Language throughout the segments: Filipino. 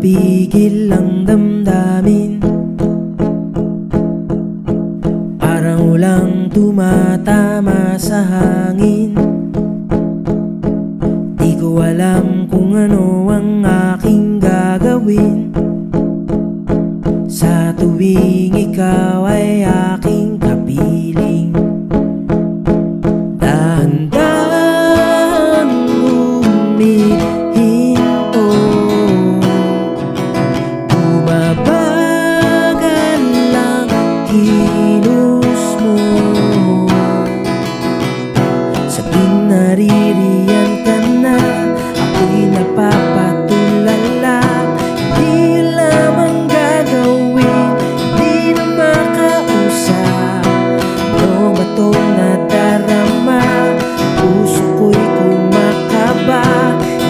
mapigil ang damdamin. Parang ulang tumatama sa hangin. Di ko alam kung ano ang aking gagawin sa tuwing ikaw ay aking kapiling. Dahan-dahang humihinto, bumabagal lang kilos mo. Sabing naririyan ka na, ako'y napapatulala. Di alam ang gagawin, di na makausap. Ano ba itong nadarama? Puso ko'y kumakaba.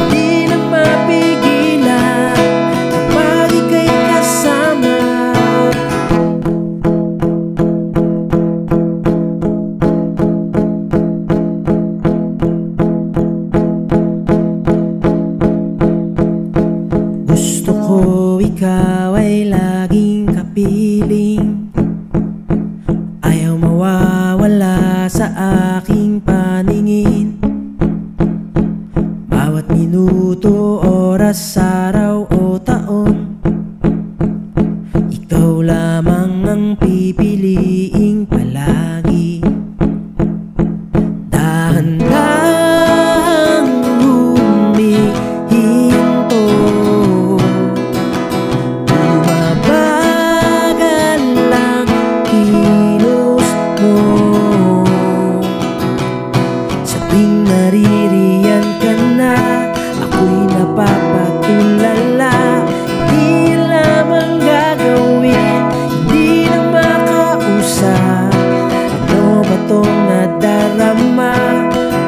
Di na mapigilan kapag ika'y kasama. Gusto ko ikaw ay laging kapiling. Ayaw mawawala sa aking paningin. Bawat minuto, oras, araw o taon, ikaw lamang ang pipiliing palagi. Dahan-dahang humihinto, bumabagal lang kilos mo. Sabing naririyan ka na, ako'y napapatulala. Di alam ang gagawin, di na makausap. Ano ba itong nadarama?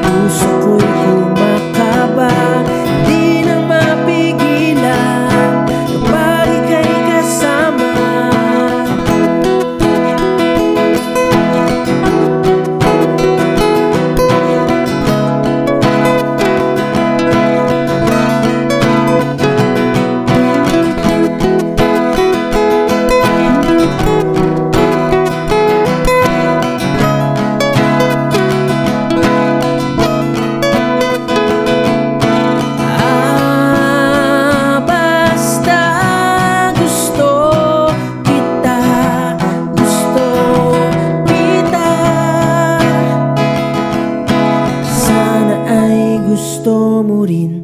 Puso ko'y kumakaba. Di na mapigilan kapag ika'y kasama. Gusto mo rin